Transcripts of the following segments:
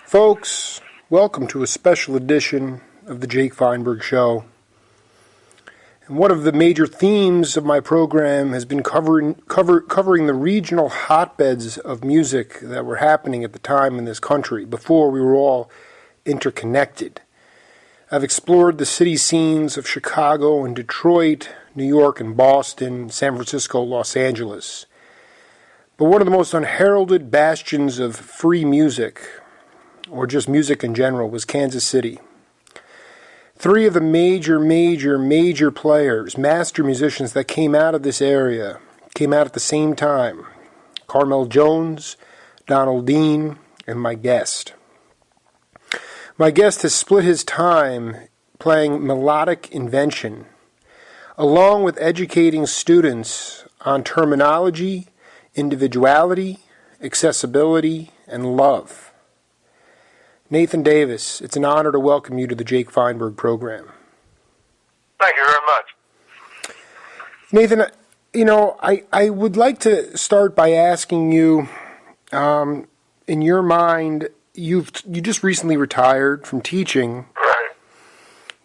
Folks, welcome to a special edition of the Jake Feinberg Show. And one of the major themes of my program has been covering the regional hotbeds of music that were happening at the time in this country, before we were all interconnected. I've explored the city scenes of Chicago and Detroit, New York and Boston, San Francisco, Los Angeles. But one of the most unheralded bastions of free music, or just music in general, was Kansas City. Three of the major players, master musicians that came out of this area, came out at the same time. Carmel Jones, Donald Dean, and my guest. My guest has split his time playing melodic invention, along with educating students on terminology, individuality, accessibility, and love. Nathan Davis, it's an honor to welcome you to the Jake Feinberg program. Thank you very much. Nathan, I would like to start by asking you, in your mind, you just recently retired from teaching.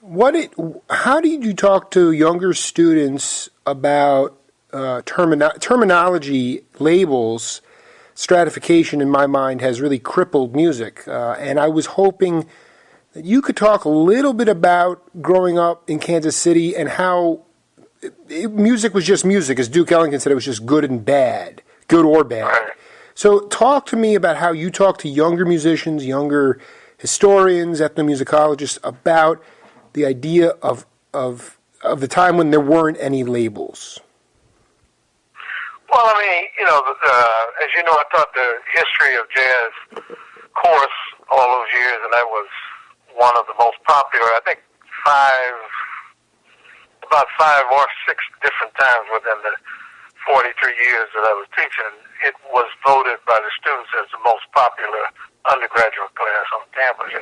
Right. How did you talk to younger students about terminology, labels? Stratification, in my mind, has really crippled music. And I was hoping that you could talk a little bit about growing up in Kansas City and how music was just music. As Duke Ellington said, it was just good and bad, good or bad. Right. So talk to me about how you talk to younger musicians, younger historians, ethnomusicologists about the idea of the time when there weren't any labels. Well, as you know, I taught the history of jazz course all those years, and that was one of the most popular, I think, about five or six different times within the 43 years that I was teaching. It was voted by the students as the most popular undergraduate class on campus,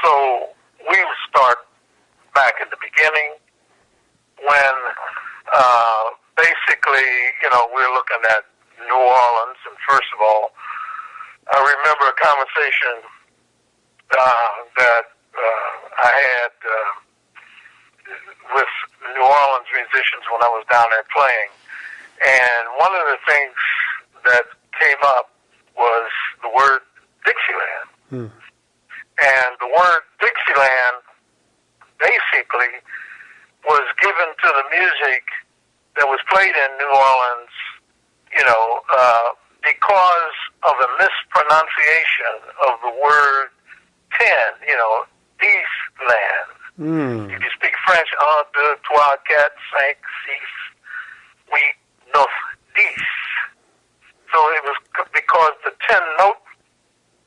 So we would start back at the beginning when basically, we're looking at New Orleans, and first of all, I remember a conversation that I had with New Orleans musicians when I was down there playing, and one of the things that came up was the word Dixieland. And the word Dixieland basically was given to the music that was played in New Orleans, because of a mispronunciation of the word ten, Dixieland. If you speak French, un, deux, trois, quatre, cinq, six, huit, neuf, dix. So it was because the 10-note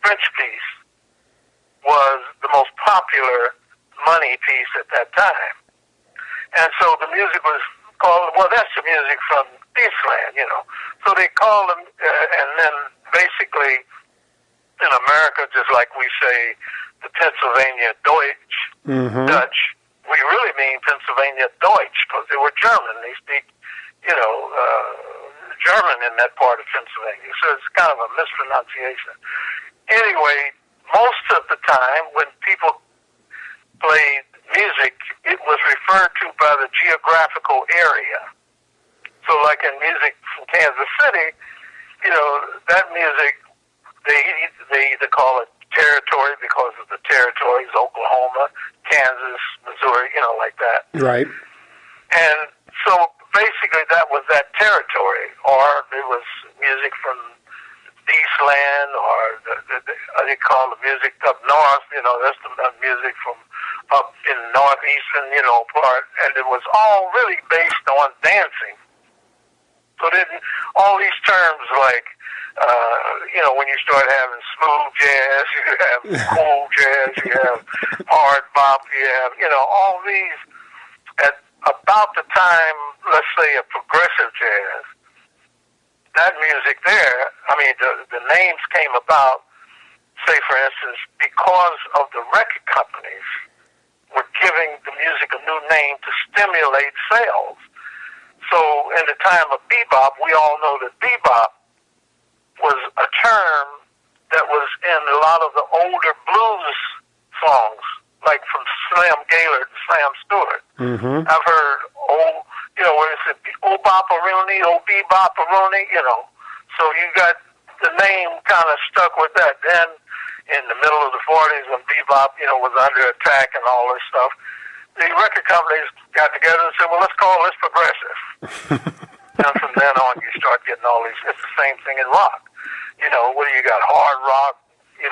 French piece was the most popular money piece at that time. And so the music was called, well, that's the music from Dixieland, So they called them, and then basically in America, just like we say the Pennsylvania Deutsch, Dutch, we really mean Pennsylvania Deutsch because they were German. They speak, German in that part of Pennsylvania. So it's kind of a mispronunciation. Anyway, most of the time when people played music, it was referred to by the geographical area. So like in music from Kansas City, that music, they either call it territory because of the territories, Oklahoma, Kansas, Missouri, like that. Right. And so basically that was that territory, or there was music from Eastland, or they call the music up north, that's the music from up in northeastern, part, and it was all really based on dancing. So then all these terms like, when you start having smooth jazz, you have cool jazz, you have hard bop, you have, all these at about the time, let's say, of progressive jazz. That music there, the names came about, say, for instance, because of the record companies were giving the music a new name to stimulate sales. So in the time of bebop, we all know that bebop was a term that was in a lot of the older blues songs, like from Slim Gaillard and Sam Stewart. Mm-hmm. I've heard old, where it said, "Oh Bop-a-Rooney, oh Bebop-a-Rooney," So you got the name kind of stuck with that. Then in the middle of the 40s when bebop, was under attack and all this stuff, the record companies got together and said, well, let's call this progressive. And from then on, you start getting all these, it's the same thing in rock. What do you got? Hard rock, you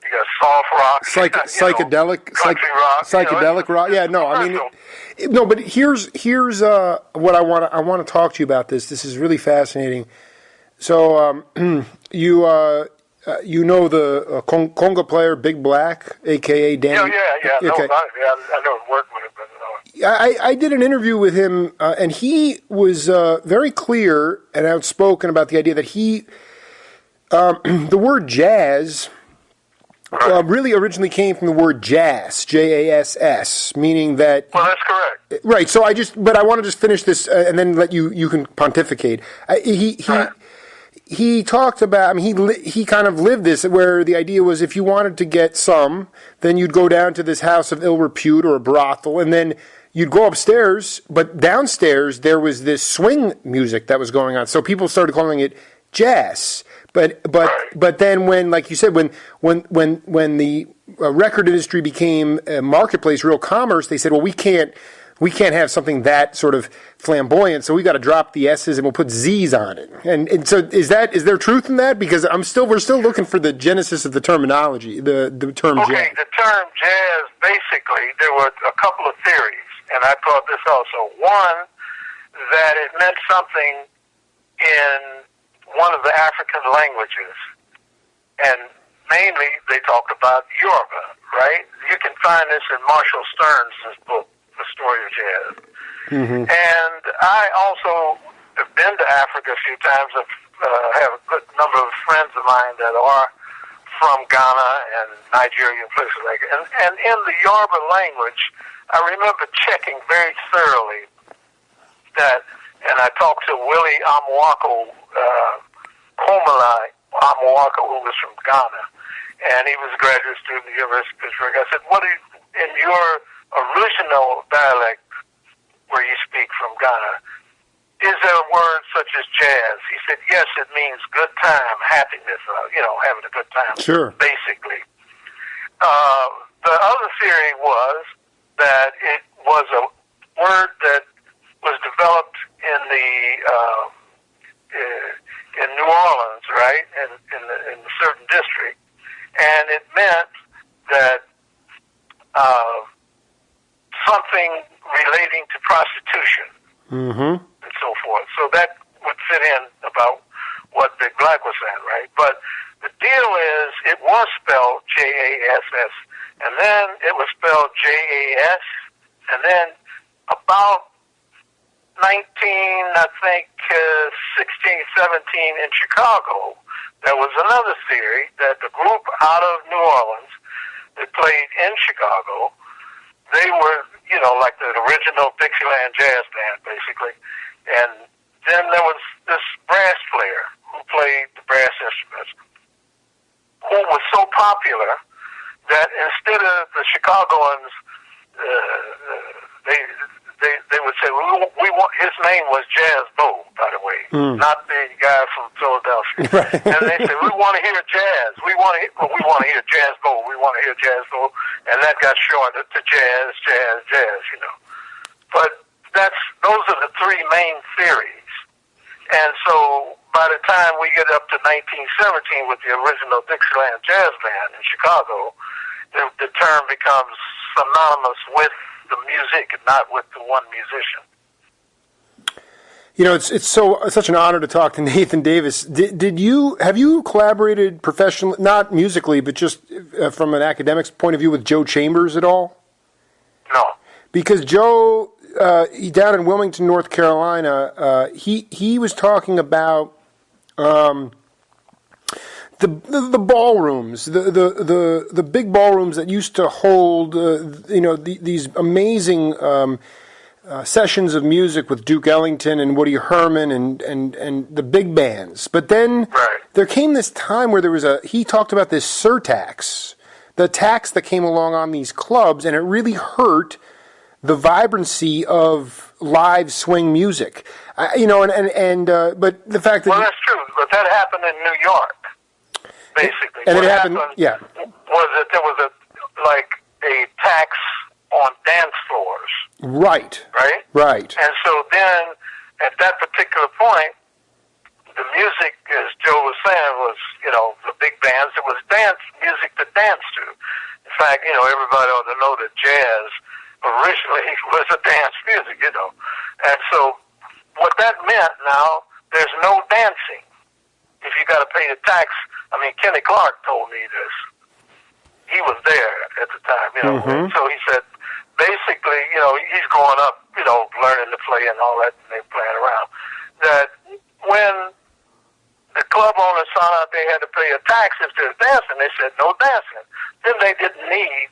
got soft rock. Psychedelic. Country rock. Psychedelic rock. Yeah, no, I mean, no, but here's what I want to talk to you about this. This is really fascinating. So, you know the conga player Big Black, a.k.a. Danny? Yeah. Okay. I don't work with him, but I did an interview with him, and he was very clear and outspoken about the idea that he, the word jazz really originally came from the word jass, Jass, meaning that... Well, that's correct. Right, so but I want to just finish this and then let you can pontificate. He talked about, I mean, he kind of lived this, where the idea was if you wanted to get some, then you'd go down to this house of ill repute or a brothel, and then you'd go upstairs, but downstairs there was this swing music that was going on. So people started calling it jazz. But then when, like you said, when the record industry became a marketplace, real commerce, they said, well, we can't have something that sort of flamboyant, so we got to drop the S's and we'll put Z's on it. And so is there truth in that? Because we're still looking for the genesis of the terminology, the term jazz. Okay, the term jazz, basically, there were a couple of theories, and I thought this also. One, that it meant something in one of the African languages, and mainly they talked about Yoruba, right? You can find this in Marshall Stearns' book, The Story of Jazz. Mm-hmm. And I also have been to Africa a few times. I have a good number of friends of mine that are from Ghana and Nigeria and places like that. And in the Yoruba language, I remember checking very thoroughly that, and I talked to Willie Amoako, Komala Amoako, who was from Ghana, and he was a graduate student at the University of Pittsburgh. I said, what in your original dialect where you speak from Ghana, is there a word such as jazz? He said, yes, it means good time, happiness, having a good time, sure. Basically. The other theory was that it was a word that was developed in in New Orleans, right, in a certain district, and it meant that something relating to prostitution, mm-hmm. and so forth. So that would fit in about what Big Black was saying, right? But the deal is, it was spelled Jass, and then it was spelled Jas, and then about 16, 17 in Chicago, there was another theory that the group out of New Orleans that played in Chicago, they were, like the original Dixieland jazz band, basically. And then there was this brass player who played the brass instruments, who was so popular that instead of the Chicagoans, they would say, we want, his name was Jazz Bo, by the way, not the guy from Philadelphia. Right. And they said, we want to hear jazz. We want to hear Jazz Bo. We want to hear Jazz Bo. And that got shortened to jazz. But those are the three main theories. And so by the time we get up to 1917 with the original Dixieland Jazz Band in Chicago, the term becomes synonymous with the music and not with the one musician. It's such an honor to talk to Nathan Davis. Have you collaborated professionally, not musically, but just from an academic's point of view, with Joe Chambers at all? No. Because Joe, down in Wilmington, North Carolina, he was talking about the ballrooms, the big ballrooms that used to hold these amazing sessions of music with Duke Ellington and Woody Herman and the big bands. But then there came this time where he talked about this surtax, the tax that came along on these clubs, and it really hurt the vibrancy of live swing music. But the fact that... Well, that's true, but that happened in New York, basically. And it happened, yeah. Was that there was a tax on dance floors. Right. And so then, at that particular point, the music, as Joe was saying, was, the big bands. It was dance music to dance to. In fact, everybody ought to know that jazz originally was a dance music, And so what that meant now, there's no dancing. If you got to pay the tax, Kenny Clark told me this. He was there at the time, So he said, basically, he's growing up, learning to play and all that, and they're playing around. That when the club owners found out they had to pay a tax if there's dancing, they said no dancing. Then they didn't need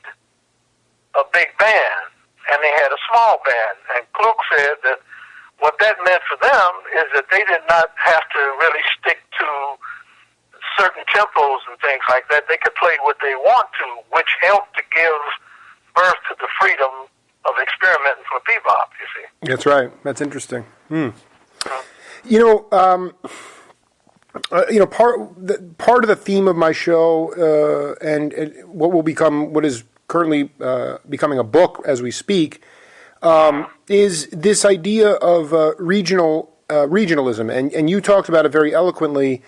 a big band, and they had a small band. And Klug said that what that meant for them is that they did not have to really stick to certain tempos and things like that. They could play what they want to, which helped to give birth to the freedom of experimenting for bebop, you see. That's right. That's interesting. Part of the theme of my show and what is currently becoming a book as we speak is this idea of regionalism, and you talked about it very eloquently.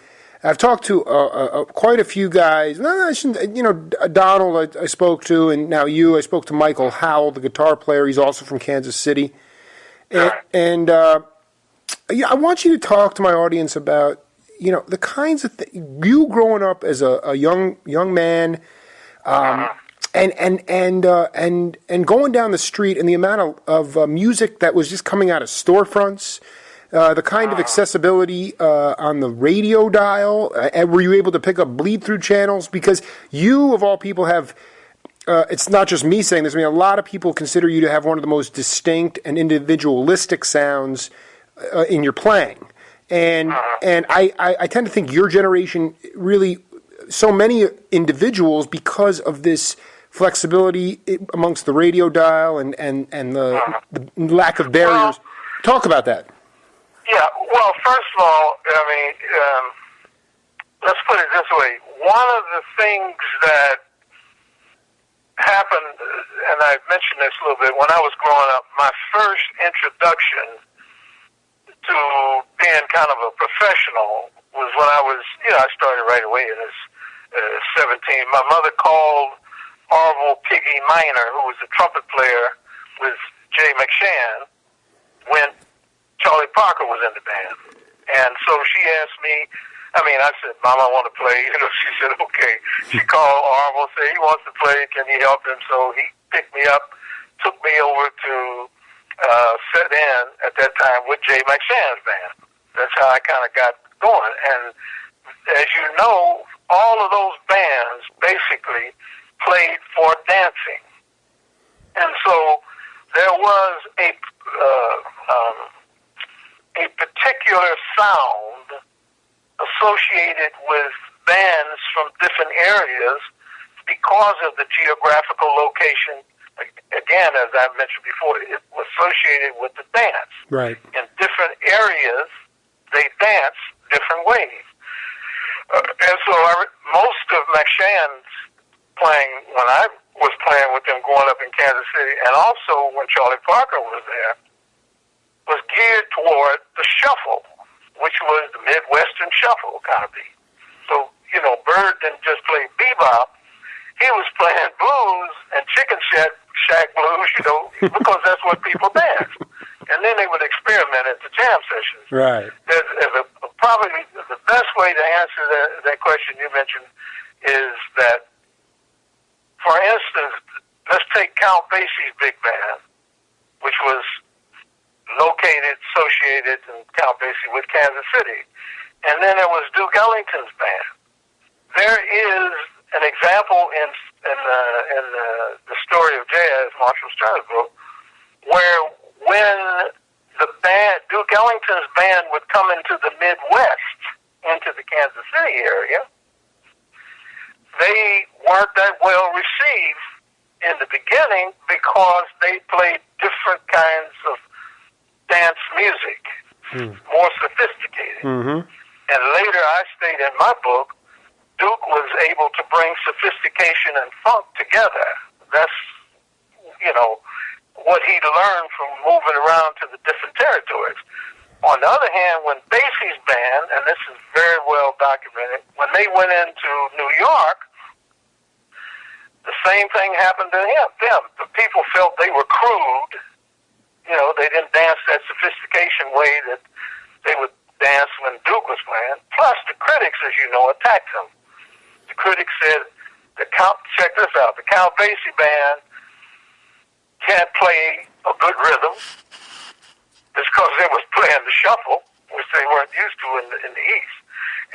I've talked to quite a few guys. Donald I spoke to, and now I spoke to Michael Howell, the guitar player. He's also from Kansas City. And I want you to talk to my audience about, the kinds of you growing up as a young man, and going down the street and the amount of music that was just coming out of storefronts. The kind of accessibility on the radio dial, were you able to pick up bleed-through channels? Because you, of all people, have, it's not just me saying this, a lot of people consider you to have one of the most distinct and individualistic sounds in your playing. And I tend to think your generation really, so many individuals, because of this flexibility amongst the radio dial and the lack of barriers. Talk about that. Yeah, well, first of all, let's put it this way. One of the things that happened, and I mentioned this a little bit, when I was growing up, my first introduction to being kind of a professional was when I was, I started right away at 17. My mother called Orville Piggy Minor, who was a trumpet player with Jay McShann, when Charlie Parker was in the band. And so she asked me, I said, Mom, I want to play. She said, okay. She called Orville, said he wants to play. Can you help him? So he picked me up, took me over to sit in at that time with Jay McShann's band. That's how I kind of got going. And as you know, all of those bands basically played for dancing. And so there was a particular sound associated with bands from different areas because of the geographical location. Again, as I mentioned before, it was associated with the dance. Right. In different areas, they dance different ways. And so most of McShann's playing, when I was playing with them growing up in Kansas City, and also when Charlie Parker was there, was geared toward the shuffle, which was the Midwestern shuffle kind of beat. So, Bird didn't just play bebop. He was playing blues and chicken shack blues, because that's what people dance. And then they would experiment at the jam sessions. Right. Probably the best way to answer that question you mentioned is that, for instance, let's take Count Basie's big band, which was associated in Count Basie with Kansas City. And then there was Duke Ellington's band. There is an example in the story of jazz, Marshall Stern's book, where when coming to the Midwest, into the Kansas City area, they weren't that well received in the beginning because they played different kinds of dance music, more sophisticated. Mm-hmm. And later I state in my book, Duke was able to bring sophistication and funk together. That's, what he learned from moving around to the different territories. On the other hand, when Basie's band, and this is very well documented, when they went into New York, the same thing happened to them. The people felt they were crude. They didn't dance that sophistication way that they would dance when Duke was playing. Plus, the critics, as you know, attacked him. The critics said, check this out, the Count Basie band can't play a good rhythm. It's because they was playing the shuffle, which they weren't used to in the East.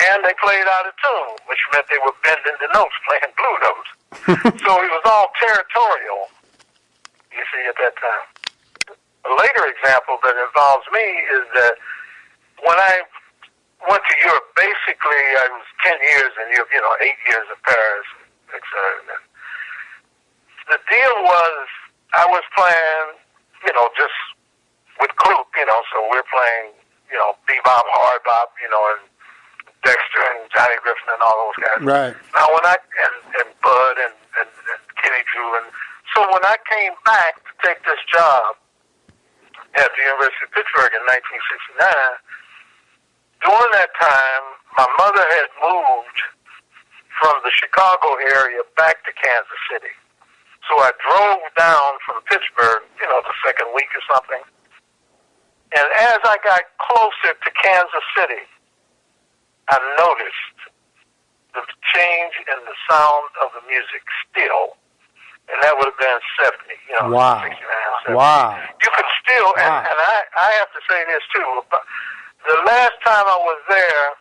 And they played out of tune, which meant they were bending the notes, playing blue notes. So it was all territorial, you see, at that time. A later example that involves me is that when I went to Europe, basically I was 10 years in Europe, 8 years in Paris, etc. The deal was I was playing, just with Kloop, so we're playing, bebop, hard bop, and Dexter and Johnny Griffin and all those guys. Right. Now when and Bud and Kenny Drew, and so when I came back to take this job at the University of Pittsburgh in 1969, during that time, my mother had moved from the Chicago area back to Kansas City. So I drove down from Pittsburgh, the second week or something. And as I got closer to Kansas City, I noticed the change in the sound of the music still. And that would have been 70, Wow. 69, 70. Wow. You could still, Wow. and I have to say this too. The last time I was there,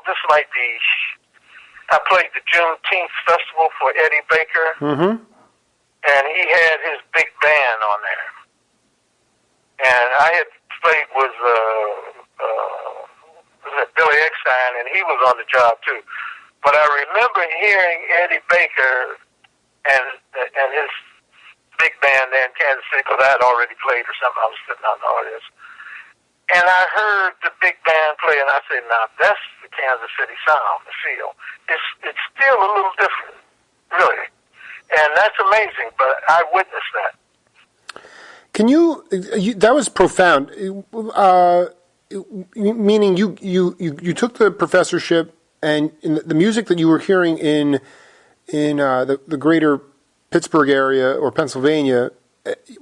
this might be, I played the Juneteenth Festival for Eddie Baker, Mm-hmm. and he had his big band on there. And I had played with Billy Eckstein, and he was on the job too. But I remember hearing Eddie Baker and his big band there in Kansas City, because I had already played or something. I was sitting on the audience. And I heard the big band play, and I said, now, that's the Kansas City sound, the feel. It's still a little different, really. And that's amazing, but I witnessed that. Can you that was profound. Meaning you took the professorship, and the music that you were hearing in the greater Pittsburgh area or Pennsylvania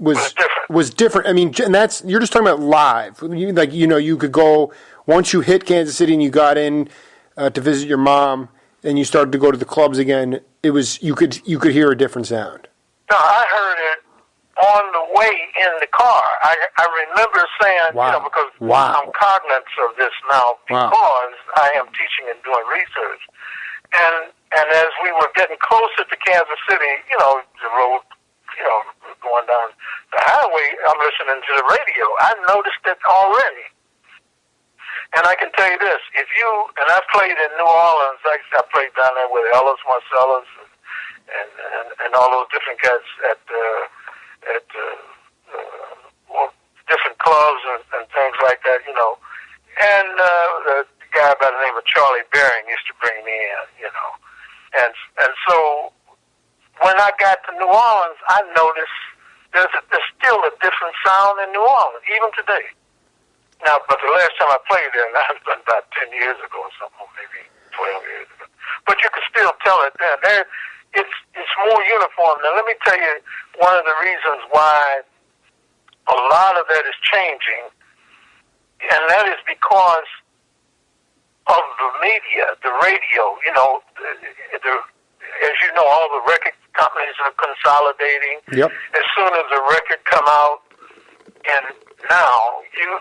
was different. I mean, and that's, you're just talking about live. You could go, once you hit Kansas City and you got in to visit your mom and you started to go to the clubs again, it was, you could hear a different sound. No, I heard it on the way in the car. I remember saying, Wow. because Wow. I'm cognizant of this now because Wow. I am teaching and doing research. And as we were getting closer to Kansas City, the road, going down the highway, I'm listening to the radio. I noticed it already. And I can tell you this, and I played in New Orleans, I played down there with Ellis Marcellus and all those different guys at different clubs and things like that, And the guy by the name of Charlie Bering used to bring me in, And so when I got to New Orleans, I noticed there's still a different sound in New Orleans, even today. Now, but the last time I played there, and that was about 10 years ago or something, or maybe 12 years ago. But you can still tell it then. It's more uniform. Now, let me tell you one of the reasons why a lot of that is changing, and that is because of the media, the radio. As you know, all the record companies are consolidating. Yep. As soon as a record come out, and now you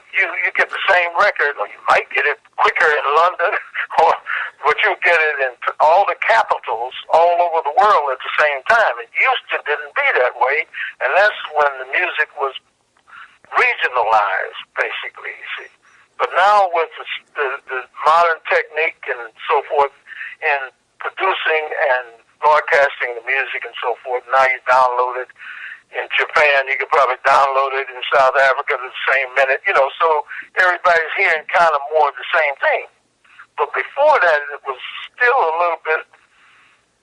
get the same record, or you might get it quicker in London, but you get it in all the capitals all over the world at the same time. It used to didn't be that way, and that's when the music was regionalized, basically, you see. But now with the modern technique and so forth in producing and broadcasting the music and so forth, now you download it in Japan, you could probably download it in South Africa the same minute, so everybody's hearing kind of more of the same thing. But before that, it was still a little bit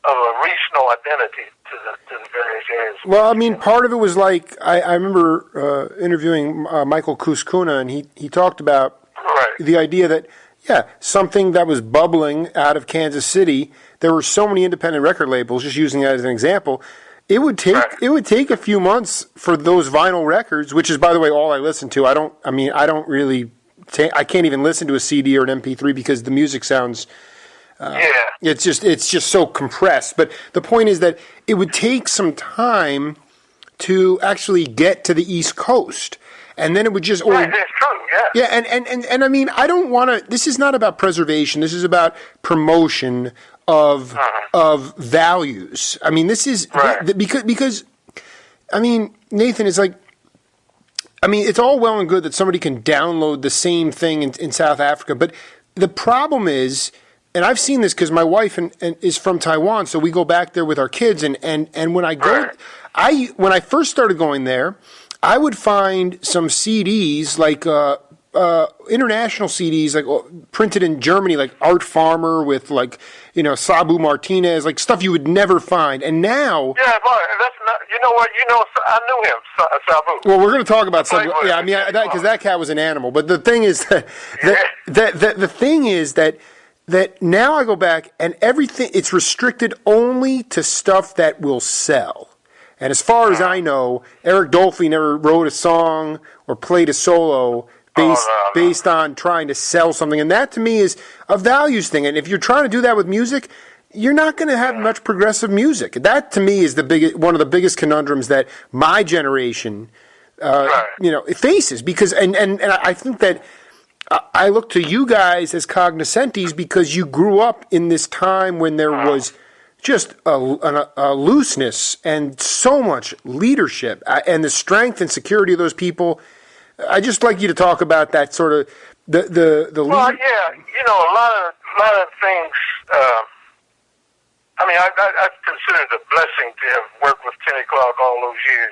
of a regional identity to the various areas. Well, I mean, part of it was like, I remember interviewing Michael Kuskuna, and he talked about the idea that, something that was bubbling out of Kansas City, there were so many independent record labels, just using that as an example, it would take a few months for those vinyl records, which is, by the way, all I listen to. I can't even listen to a CD or an MP3 because the music sounds... It's just so compressed. But the point is that it would take some time to actually get to the East Coast, and then it would just. Right, that's true. Yeah. Yeah, and I mean, I don't want to. This is not about preservation. This is about promotion of values. I mean, this is because I mean, Nathan, is like. I mean, it's all well and good that somebody can download the same thing in South Africa, but the problem is. And I've seen this because my wife is from Taiwan, so we go back there with our kids. And when I go, when I first started going there, I would find some CDs like international CDs like printed in Germany, like Art Farmer with like Sabu Martinez, like stuff you would never find. And now, that's not. You know what? I knew him, Sabu. Well, we're going to talk about Sabu. Yeah, I mean because that cat was an animal. But the thing is that now I go back and everything, it's restricted only to stuff that will sell. And as far as I know, Eric Dolphy never wrote a song or played a solo based on trying to sell something. And that to me is a values thing. And if you're trying to do that with music, you're not going to have much progressive music. That to me is one of the biggest conundrums that my generation, faces. Because, and I think that, I look to you guys as cognoscentes because you grew up in this time when there was just a looseness and so much leadership and the strength and security of those people. I just like you to talk about that sort of the. Well, yeah, a lot of things. I mean, I consider it a blessing to have worked with Kenny Clark all those years.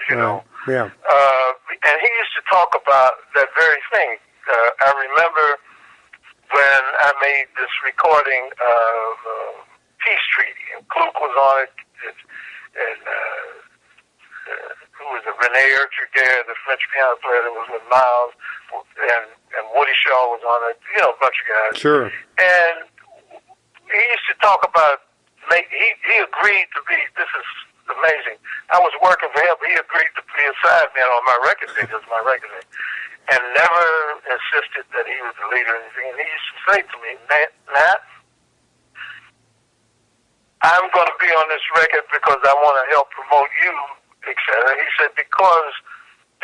Yeah. And he used to talk about that very thing. I remember when I made this recording of Peace Treaty, and Kluk was on it, and who was it? Rene Ertruguer, the French piano player that was with Miles, and Woody Shaw was on it, a bunch of guys. Sure. And he used to talk about, he agreed to be, this is amazing, I was working for him, but he agreed to be a sideman on my record because my record thing. And never insisted that he was the leader or anything. And he used to say to me, Nat, I'm going to be on this record because I want to help promote you, etc. He said, because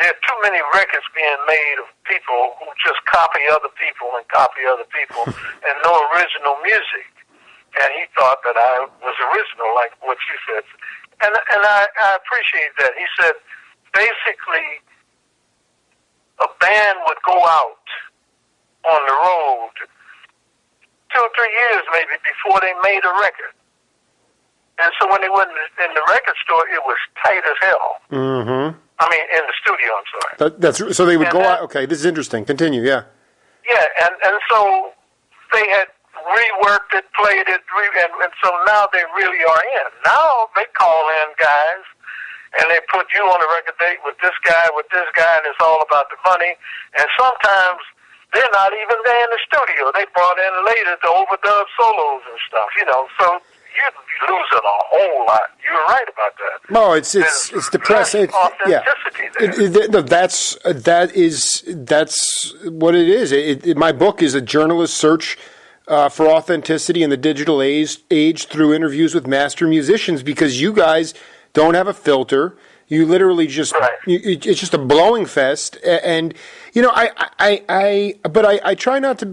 there are too many records being made of people who just copy other people and no original music. And he thought that I was original, like what you said. And I appreciate that. He said, basically, a band would go out on the road 2 or 3 years maybe before they made a record. And so when they went in the record store, it was tight as hell. Mm-hmm. I mean, in the studio, I'm sorry. So they would go out. Okay, this is interesting. Continue, yeah. Yeah, and so they had reworked it, played it, and so now they really are in. Now they call in guys, and they put you on a record date with this guy, and it's all about the money. And sometimes they're not even there in the studio. They brought in later to overdub solos and stuff, So you're losing a whole lot. You're right about that. No, it's depressing. Authenticity there. That's what it is. My book is a journalist's search for authenticity in the digital age through interviews with master musicians, because you guys don't have a filter. You literally just, it's just a blowing fest. And, I try not to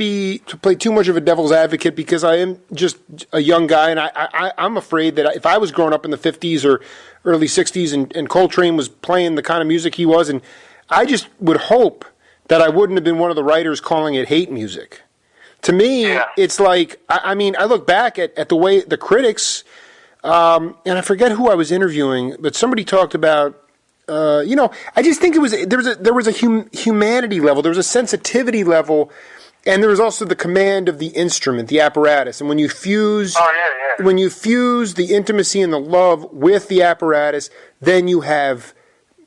play too much of a devil's advocate, because I am just a young guy. And I'm afraid that if I was growing up in the 50s or early 60s and Coltrane was playing the kind of music he was, and I just would hope that I wouldn't have been one of the writers calling it hate music. To me, it's like, I mean, I look back at the way the critics, and I forget who I was interviewing, but somebody talked about, I just think there was a humanity level, there was a sensitivity level, and there was also the command of the instrument, the apparatus. And when you fuse, when you fuse the intimacy and the love with the apparatus, then you have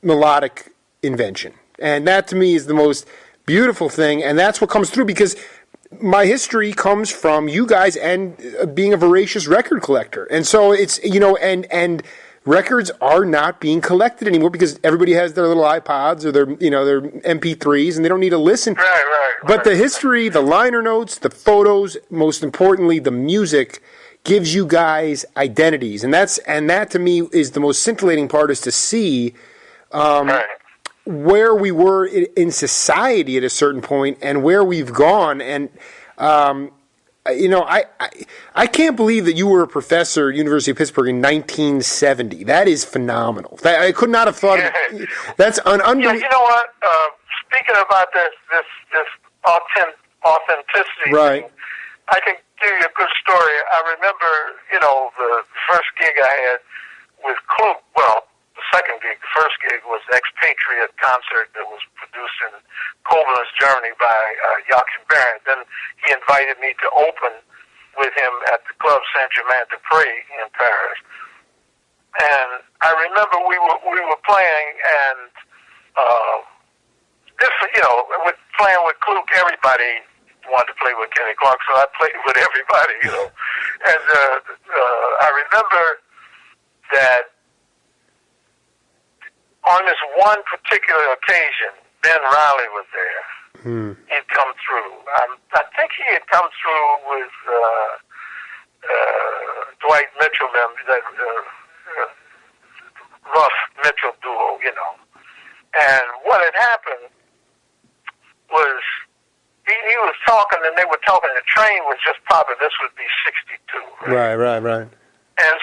melodic invention. And that to me is the most beautiful thing, and that's what comes through, because my history comes from you guys and being a voracious record collector. And so it's, and records are not being collected anymore because everybody has their little iPods or their MP3s, and they don't need to listen. Right. But the history, the liner notes, the photos, most importantly, the music gives you guys identities. And that to me is the most scintillating part, is to see where we were in society at a certain point and where we've gone. And, I can't believe that you were a professor at University of Pittsburgh in 1970. That is phenomenal. I could not have thought of it. That's unbelievable. Yeah, you know what? Speaking about this authenticity, right? I can give you a good story. I remember, the first gig I had with Kluk. Well, the second gig. The first gig was the Expatriate concert that was produced in Koblenz, Germany by Joachim Behrendt. Then he invited me to open with him at the Club Saint-Germain-des-Prés in Paris. And I remember we were playing, and with playing with Kluk, everybody wanted to play with Kenny Clark, so I played with everybody, And I remember that on this one particular occasion, Ben Riley was there. He'd come through. I think he had come through with Dwight Mitchell, that Russ Mitchell duo, And what had happened was he was talking, and they were talking. The train was just popping. This would be 62. Right. And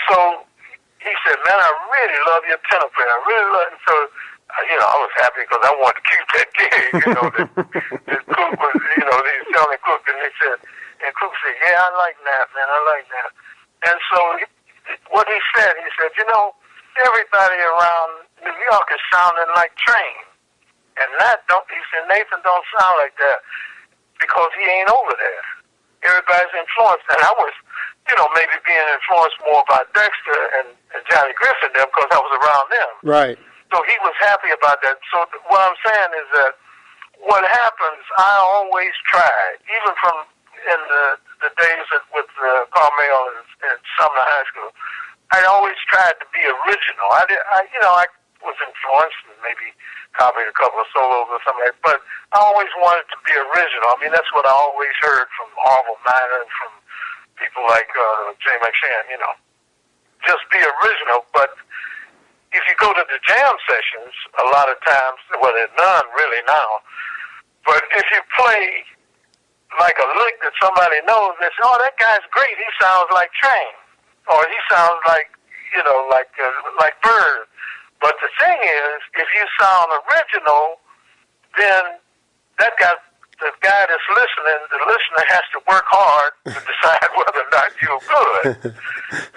so he said, "Man, I really love your tenor player. I really love." And so, I was happy because I wanted to keep that gig. That Cook was, he was telling Cook, and Cook said, "Yeah, I like that, man. I like that." And so, what he said, everybody around New York is sounding like Train, and he said, "Nathan don't sound like that because he ain't over there. Everybody's influenced," and I was, maybe being influenced more by Dexter and Johnny Griffin there because I was around them. Right. So he was happy about that. So what I'm saying is that what happens, I always tried, even from in the days with Carmel and Sumner High School, I always tried to be original. I was influenced and maybe copied a couple of solos or something like that, but I always wanted to be original. I mean, that's what I always heard from Orville Minor and from people like Jay McShann, just be original. But if you go to the jam sessions, a lot of times, well, there's none really now, but if you play like a lick that somebody knows, they say, "Oh, that guy's great. He sounds like Train," or "He sounds like, like Bird." But the thing is, if you sound original, then the guy that's listening, the listener has to work hard to decide whether or not you're good.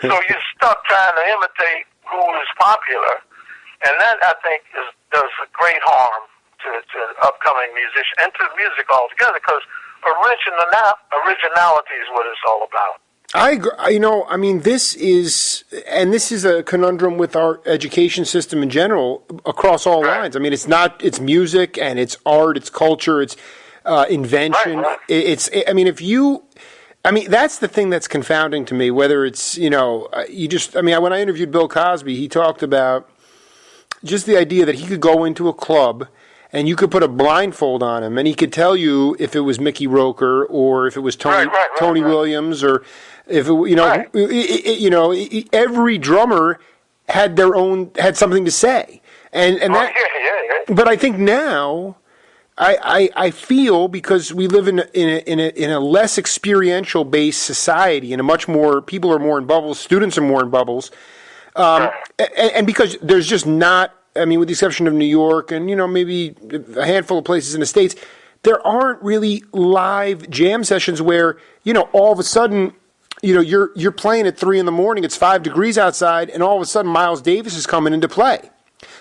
So you stop trying to imitate who is popular, and that, I think, does a great harm to upcoming musicians and to music altogether, because originality is what it's all about. I agree. This is a conundrum with our education system in general across all lines. I mean, it's music and it's art, it's culture, it's invention. Right. That's the thing that's confounding to me, whether it's, when I interviewed Bill Cosby, he talked about just the idea that he could go into a club and you could put a blindfold on him and he could tell you if it was Mickey Roker or if it was Tony Williams, or if it, every drummer had something to say. But I think now, I feel, because we live in a less experiential based society, and people are more in bubbles, students are more in bubbles, and because there's just not I mean, with the exception of New York and, maybe a handful of places in the States, there aren't really live jam sessions where, all of a sudden, you're playing at 3 a.m. It's 5 degrees outside, and all of a sudden Miles Davis is coming into play.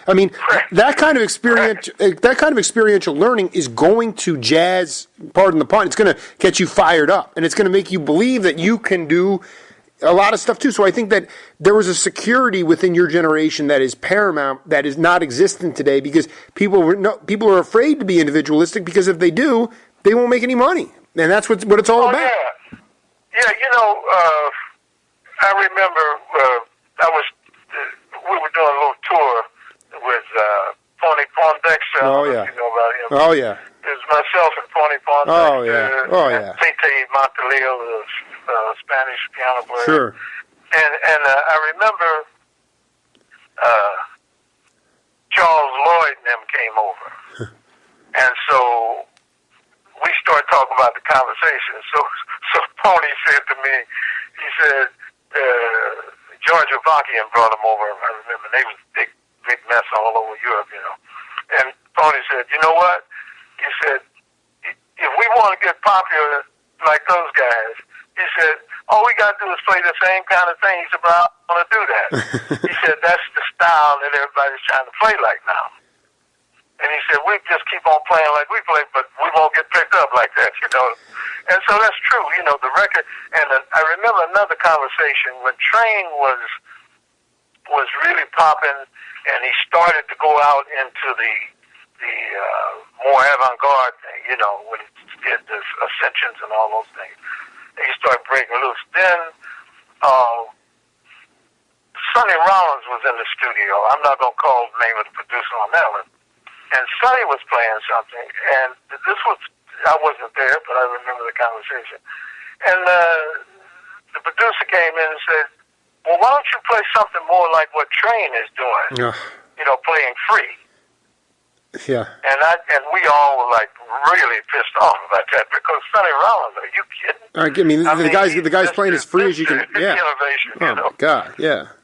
I mean, that kind of experiential learning is going to jazz. Pardon the pun. It's going to get you fired up, and it's going to make you believe that you can do a lot of stuff too. So I think that there was a security within your generation that is paramount, that is not existent today, because people are afraid to be individualistic, because if they do, they won't make any money, and that's what it's all about. Yeah, I remember we were doing a little tour with Pony Pondexter. Oh, yeah. You know about him. Oh, yeah. It was myself and Pony Pondexter. Oh, yeah. Oh, yeah. Tete Monteleo, the Spanish piano player. Sure. And I remember Charles Lloyd and them came over. And so we started talking about the conversation. So Pony said to me, he said, George Avakian brought him over. I remember they was big mess all over Europe, And Tony said, you know what? He said, if we want to get popular like those guys, he said, all we got to do is play the same kind of thing. He said, but I don't want to do that. He said, that's the style that everybody's trying to play like now. And he said, we just keep on playing like we play, but we won't get picked up like that, And so that's true, the record. And I remember another conversation when Train was really popping, and he started to go out into the more avant-garde thing, when he did the Ascensions and all those things. And he started breaking loose. Then Sonny Rollins was in the studio. I'm not going to call the name of the producer on that one. And Sonny was playing something, and I wasn't there, but I remember the conversation. And the producer came in and said, well, why don't you play something more like what Train is doing? Yeah. Playing free. Yeah. And we all were like really pissed off about that, because Sonny Rollins, are you kidding? The guy's playing as free as you can. Yeah. Innovation. Oh my God. Yeah.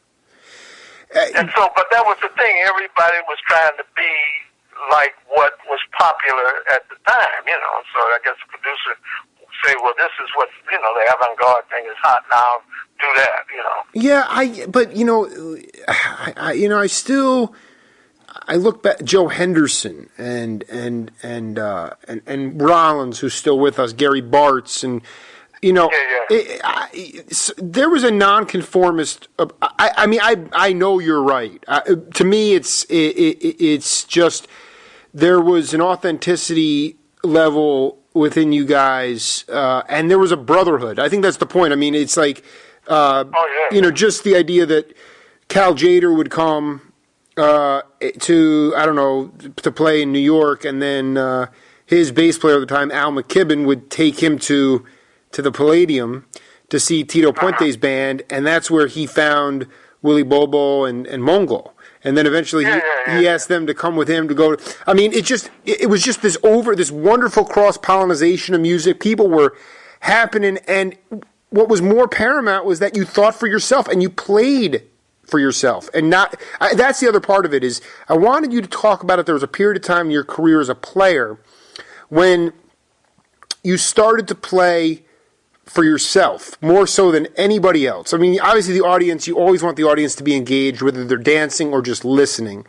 And so, but that was the thing. Everybody was trying to be like what was popular at the time, So I guess the producer would say, well, this is what, the avant-garde thing is hot now, do that, Yeah, I look back, Joe Henderson and Rollins, who's still with us, Gary Bartz, and, there was a nonconformist. I know you're right. To me, it's just, there was an authenticity level within you guys, and there was a brotherhood. I think that's the point. I mean, it's like, just the idea that Cal Jader would come to play in New York, and then his bass player at the time, Al McKibben, would take him to the Palladium to see Tito Puente's band, and that's where he found Willie Bobo and Mongol. And then eventually he asked them to come with him to go. I mean, it was just this wonderful cross-pollination of music. People were happening, and what was more paramount was that you thought for yourself and you played for yourself. And that's the other part of it is I wanted you to talk about it. There was a period of time in your career as a player when you started to play for yourself, more so than anybody else. I mean, obviously the audience, you always want the audience to be engaged, whether they're dancing or just listening.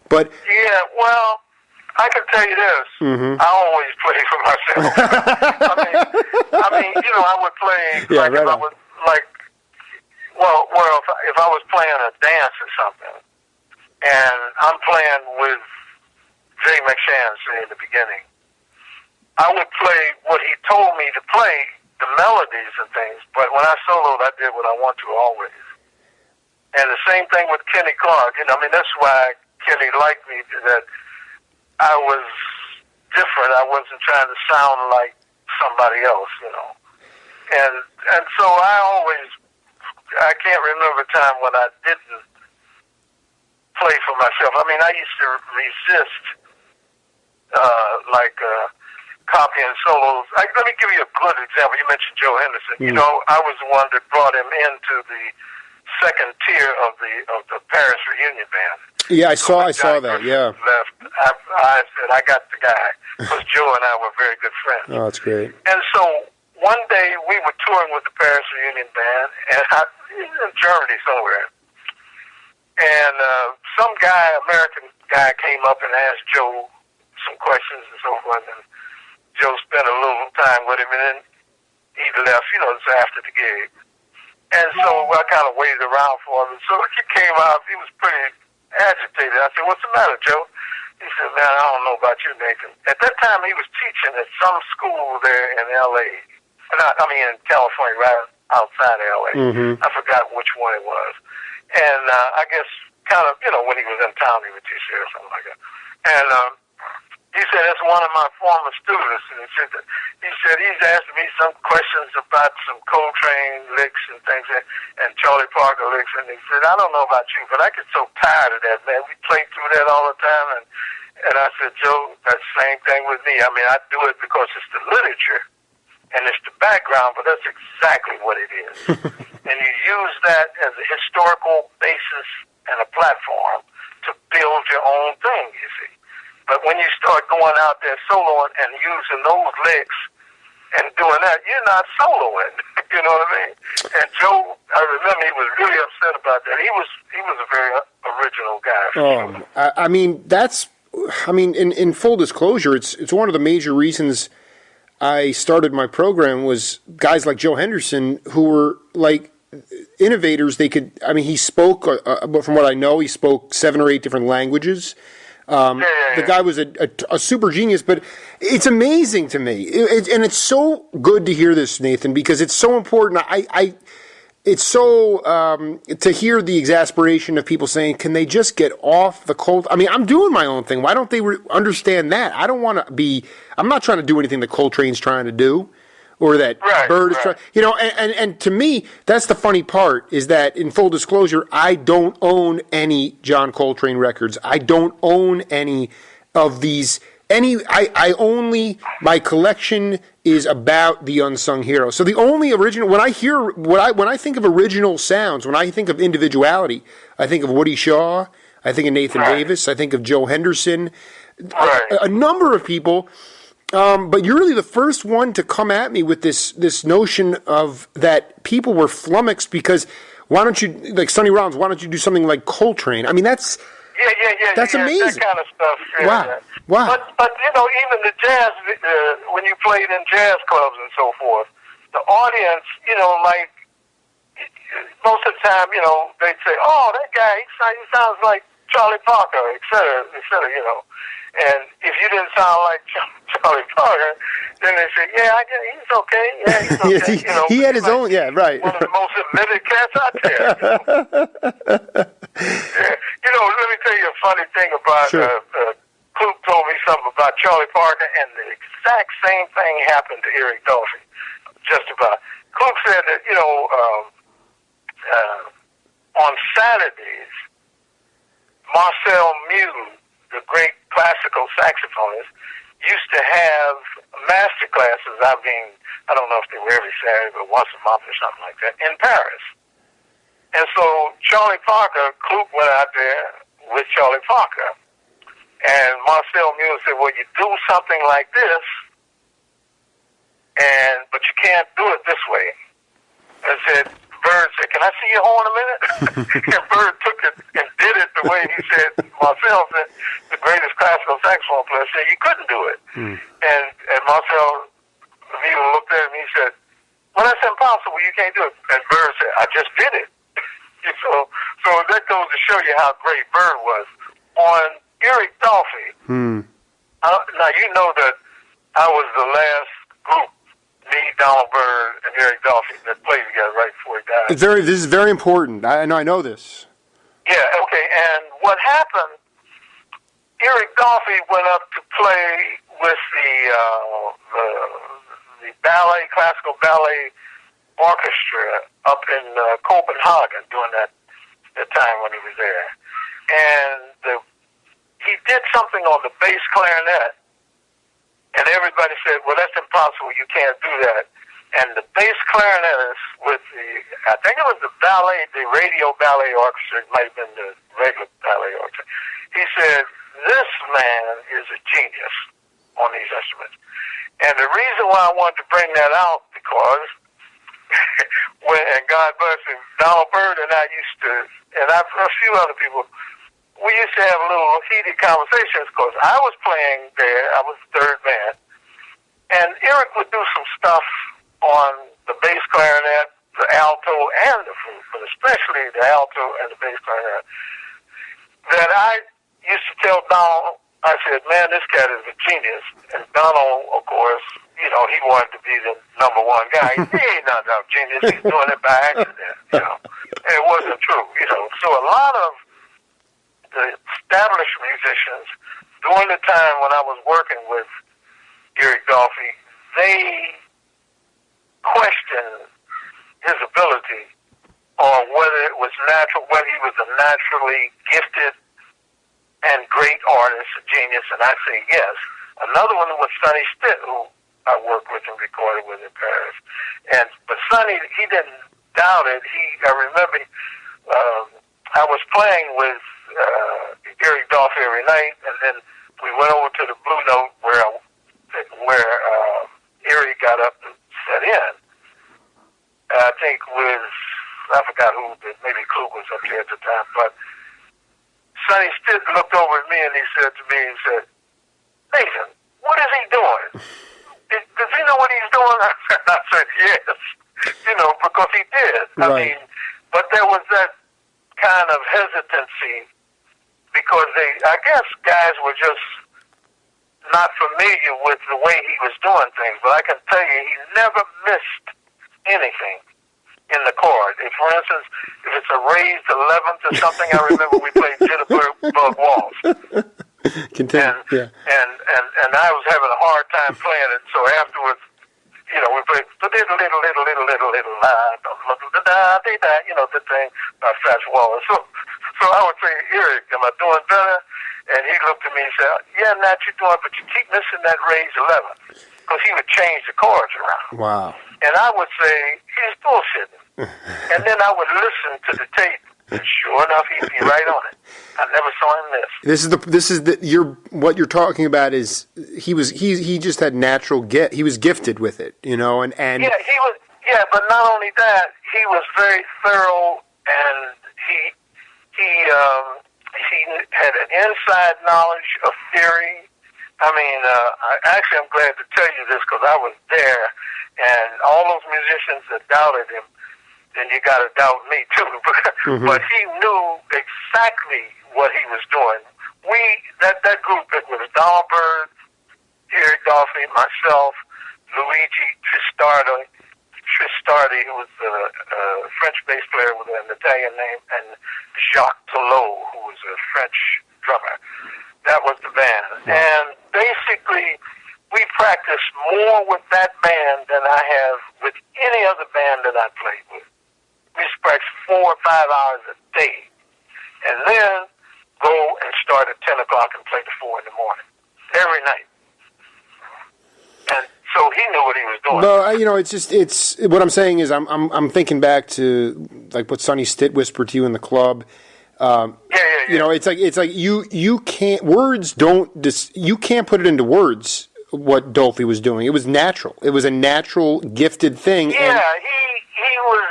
But yeah, well, I can tell you this. Mm-hmm. I always play for myself. I mean, I would play if I was if I was playing a dance or something, and I'm playing with Jay McShann, say, in the beginning, I would play what he told me to play, the melodies and things, but when I soloed, I did what I want to always. And the same thing with Kenny Clark. That's why Kenny liked me, that I was different. I wasn't trying to sound like somebody else, And so I can't remember a time when I didn't play for myself. I used to resist, copying solos. Let me give you a good example. You mentioned Joe Henderson. Mm. I was the one that brought him into the second tier of the Paris Reunion Band. Yeah, I So saw when Johnny that. Griffith Yeah. left, I said, I got the guy. Because Joe and I were very good friends. Oh, that's great. And so one day we were touring with the Paris Reunion Band, and in Germany somewhere. And some guy, American guy, came up and asked Joe some questions and so forth. And Joe spent a little time with him, and then he left, it's after the gig. And so I kind of waited around for him. And so he came out, he was pretty agitated. I said, "What's the matter, Joe?" He said, "Man, I don't know about you, Nathan." At that time, he was teaching at some school there in L.A. In California, right outside L.A. Mm-hmm. I forgot which one it was. And I guess kind of, when he was in town, he would teach there or something like that. And he said, "That's one of my former students." And he said he's asking me some questions about some Coltrane licks and things, and Charlie Parker licks. And he said, "I don't know about you, but I get so tired of that, man. We play through that all the time." And I said, "Joe, that's the same thing with me. I mean, I do it because it's the literature and it's the background, but that's exactly what it is." And you use that as a historical basis and a platform to build your own thing, you see. But when you start going out there soloing and using those licks and doing that, you're not soloing. You know what I mean? And Joe, I remember he was really upset about that. He was a very original guy. In full disclosure, it's one of the major reasons I started my program was guys like Joe Henderson who were like innovators. He spoke, from what I know, he spoke 7 or 8 different languages. The guy was a super genius, but it's amazing to me. And it's so good to hear this, Nathan, because it's so important. It's so to hear the exasperation of people saying, "Can they just get off the cold?" I mean, I'm doing my own thing. Why don't they understand that? I don't want to be. I'm not trying to do anything that Coltrane's trying to do, or that Bird is trying. And to me, that's the funny part. Is that in full disclosure, I don't own any John Coltrane records. I don't own any of these. I only, my collection is about the unsung hero. So the only original, when I think of original sounds, when I think of individuality, I think of Woody Shaw, I think of Nathan Davis, I think of Joe Henderson, a number of people. But you're really the first one to come at me with this notion of that people were flummoxed because why don't you, like Sonny Rollins, why don't you do something like Coltrane? I mean, that's amazing. That kind of stuff. Yeah. Wow. But even the jazz, when you played in jazz clubs and so forth, the audience, like most of the time, they'd say, "Oh, that guy, he sounds like Charlie Parker," et cetera, And if you didn't sound like Charlie Parker, then they say, "Yeah, I get, he's okay. Yeah, he's okay." He had his own. Yeah, right. One of the most admitted cats out there. Let me tell you a funny thing about. Sure. Kluk told me something about Charlie Parker, and the exact same thing happened to Eric Dolphy. Just about. Kluk said that on Saturdays, Marcel Muse, the great classical saxophonist, used to have master classes. I don't know if they were every Saturday, but once a month or something like that, in Paris. And so Charlie Parker, Kluk went out there with Charlie Parker. And Marcel Muse said, "Well, you do something like this, but you can't do it this way." And Bird said, "Can I see your horn a minute?" And Bird took it and did it the way he said. Marcel said, the greatest classical saxophone player, said you couldn't do it. And Marcel Muse looked at him and he said, "Well, that's impossible. You can't do it." And Bird said, "I just did it." So that goes to show you how great Bird was. On Eric Dolphy, now you know that I was the last group, me, Donald Byrd, and Eric Dolphy, that played together right before he died. This is very important. I know this. Yeah, okay. And what happened, Eric Dolphy went up to play with the ballet, classical ballet orchestra up in Copenhagen during that time when he was there. And he did something on the bass clarinet, and everybody said, "Well, that's impossible. You can't do that." And the bass clarinetist with I think it was the ballet, the radio ballet orchestra, it might have been the regular ballet orchestra. He said, this man is a genius on these instruments. And the reason why I wanted to bring that out, because and God bless him, Donald Byrd and I used to, and a few other people, we used to have little heated conversations because I was playing there, I was the third man, and Eric would do some stuff on the bass clarinet, the alto, and the flute, but especially the alto and the bass clarinet, that I used to tell Donald, I said, man, this cat is a genius. And Donald, of course, he wanted to be the number one guy. He ain't not a genius. He's doing it by accident, And it wasn't true, So a lot of the established musicians, during the time when I was working with Eric Dolphy, they questioned his ability or whether it was natural, whether he was a naturally gifted and great artist, a genius, and I say yes. Another one was Sonny Stitt, who I worked with and recorded with in Paris. But Sonny, he didn't doubt it. I remember I was playing with Eric Dolphy every night, and then we went over to the Blue Note where Eric got up and set in. I think I forgot who, maybe Klug was up there at the time, but Sonny Stitt looked over at me and he said to me, Nathan, what is he doing? Does he know what he's doing? I said, yes, because he did. Right. But there was that kind of hesitancy because I guess guys were just not familiar with the way he was doing things. But I can tell you, he never missed anything in the chord. For instance, if it's a raised 11th or something, I remember we played Jitterbug Waltz. Yeah. And I was having a hard time playing it, so afterwards, we played the little, the thing by Fats Waller. So I would say, Eric, am I doing better? And he looked at me and said, yeah, Nat, you're doing, but you keep missing that raised 11th. Because he would change the chords around. Wow. And I would say, he's bullshitting. And then I would listen to the tape. And sure enough, he'd be right on it. I never saw him miss. What you're talking about is he just had natural he was gifted with it, and yeah, he was. Yeah, but not only that, he was very thorough, and he had an inside knowledge of theory. I'm glad to tell you this because I was there, and all those musicians that doubted him, then you got to doubt me too. But he knew exactly what he was doing. That group, it was Donald Byrd, Eric Dolphy, myself, Luigi Tristardi, who was a French bass player with an Italian name, and Jacques Tillot, who was a French drummer. That was the band. And basically, we practiced more with that band than I have with any other band that I played with. We practiced 4 or 5 hours a day. And then go and start at 10 o'clock and play to 4 in the morning. Every night. And so he knew what he was doing. No, it's what I'm saying is I'm thinking back to like what Sonny Stitt whispered to you in the club. Yeah. It's like you can't you can't put it into words what Dolphy was doing. It was natural. It was a natural, gifted thing. Yeah, he was.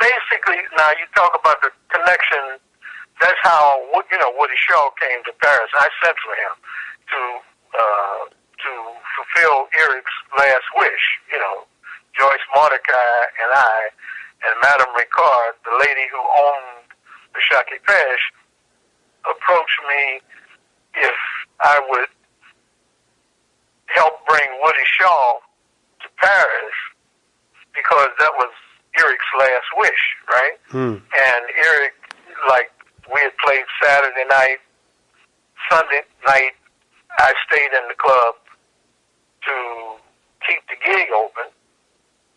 Basically, now you talk about the connection. That's how Woody Shaw came to Paris. I sent for him to fulfill Eric's last wish. Joyce Mordecai and I and Madame Ricard, the lady who owned the Shaki Pesh, approached me if I would help bring Woody Shaw to Paris because that was Eric's last wish, right? And Eric, we had played Saturday night, Sunday night, I stayed in the club to keep the gig open,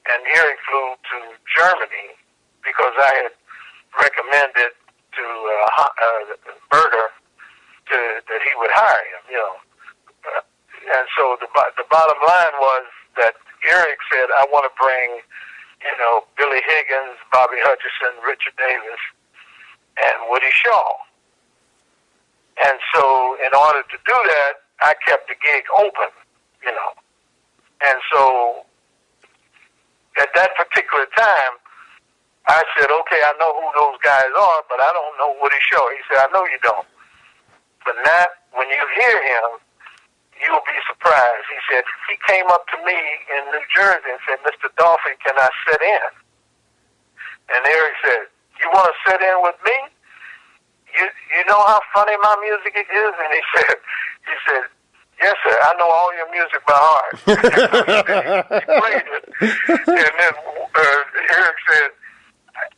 and Eric flew to Germany because I had recommended to Berger that he would hire him, and so the bottom line was that Eric said, I want to bring, Billy Higgins, Bobby Hutcherson, Richard Davis, and Woody Shaw. And so in order to do that, I kept the gig open, you know. And so at that particular time, I said, okay, I know who those guys are, but I don't know Woody Shaw. He said, I know you don't. But now, when you hear him, you'll be surprised. He said, he came up to me in New Jersey and said, Mr. Dolphy, can I sit in? And Eric said, you want to sit in with me? You know how funny my music is? And he said, yes, sir, I know all your music by heart. He played it. And then Eric said,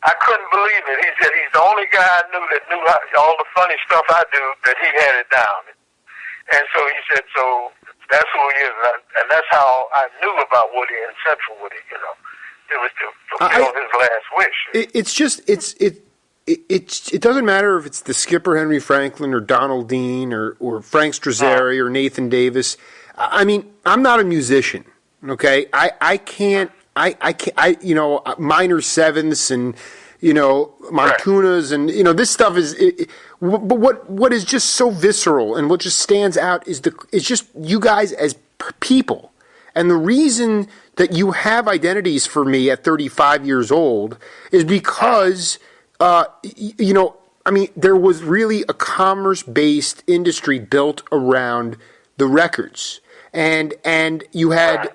I couldn't believe it. He said, he's the only guy I knew that knew all the funny stuff I do, that he had it down. And so he said, so that's who he is. And that's how I knew about Woody and Central Woody, you know. It was to fulfill his last wish. It doesn't matter if it's the skipper Henry Franklin or Donald Dean or Frank Strazzeri or Nathan Davis. I mean, I'm not a musician, okay? I can't, you know, minor sevenths and, you know, Montunas and, you know, this stuff is, but what is just so visceral and what just stands out is just you guys as people. And the reason that you have identities for me at 35 years old is because, you know, I mean, there was really a commerce-based industry built around the records, and you had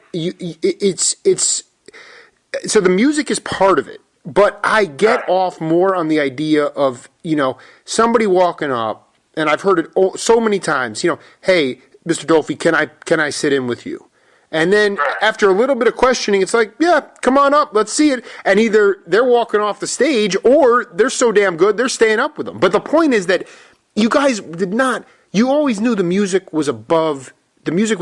so the music is part of it. But I get off more on the idea of, you know, somebody walking up, and I've heard it so many times, you know, hey, Mr. Dolphy, can I sit in with you? And then after a little bit of questioning, it's like, yeah, come on up, let's see it. And either they're walking off the stage or they're so damn good, they're staying up with them. But the point is that you guys you always knew the music was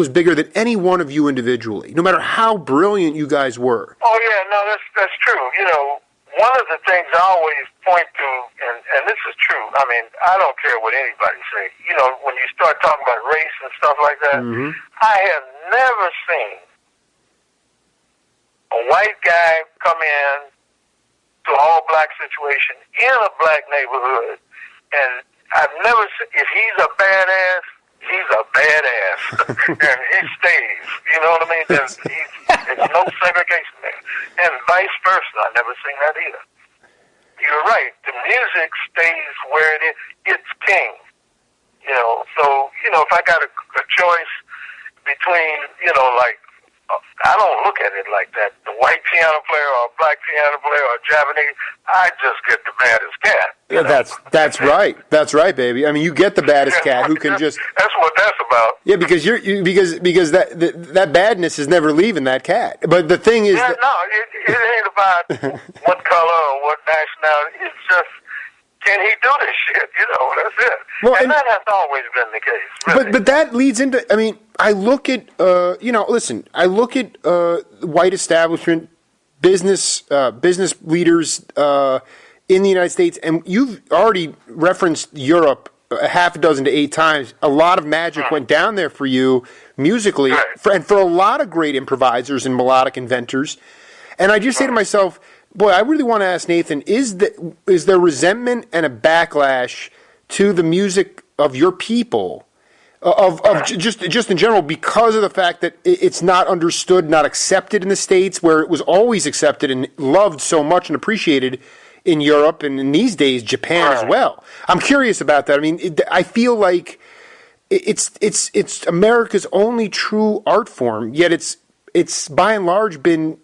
bigger than any one of you individually, no matter how brilliant you guys were. Oh, yeah, no, that's true. You know, one of the things I always point to, and this is true, I mean, I don't care what anybody say. You know, when you start talking about race and stuff like that, I have never seen a white guy come in to an all-black situation in a black neighborhood, and I've never seen, if he's a badass, he's a badass, and he stays. You know what I mean? There's no segregation there. And vice versa. I've never seen that either. You're right. The music stays where it is. It's king. You know, so, you know, if I got a choice between, you know, like, I don't look at it like that. The white piano player or a black piano player or a Japanese, I just get the baddest cat. Yeah, that's right. That's right, baby. I mean, you get the baddest cat who can just. That's what that's about. Yeah, because because that badness is never leaving that cat. But the thing is, it ain't about what color or what nationality. It's just, can he do this shit? You know, that's it. Well, and that has always been the case. Really. But that leads into. I mean, I look at you know, listen. I look at white establishment business leaders in the United States, and you've already referenced Europe a half a dozen to 8 times. A lot of magic went down there for you musically, and for a lot of great improvisers and melodic inventors. And I just say to myself, boy, I really want to ask Nathan, is there resentment and a backlash to the music of your people, of just in general, because of the fact that it's not understood, not accepted in the States, where it was always accepted and loved so much and appreciated in Europe and in these days Japan as well? I'm curious about that. I mean, I feel like it's America's only true art form, yet it's by and large been,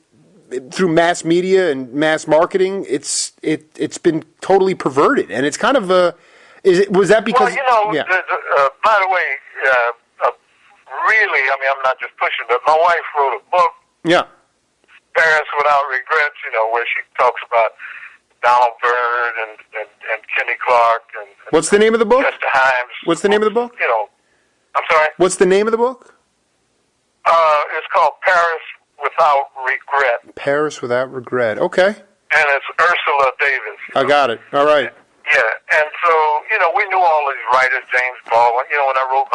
through mass media and mass marketing, it's been totally perverted, and it's kind of was that because? Well, you know, by the way, really, I mean, I'm not just pushing, but my wife wrote a book, Parents Without Regrets, you know, where she talks about Donald Byrd and Kenny Clark and what's the name of the book? Chester Himes. What's the name of the book? You know, I'm sorry. What's the name of the book? It's called Paris Without Regret. Paris Without Regret. Okay. And it's Ursula Davis. I got it. All right. Yeah, and so, you know, we knew all these writers, James Baldwin. You know, when I wrote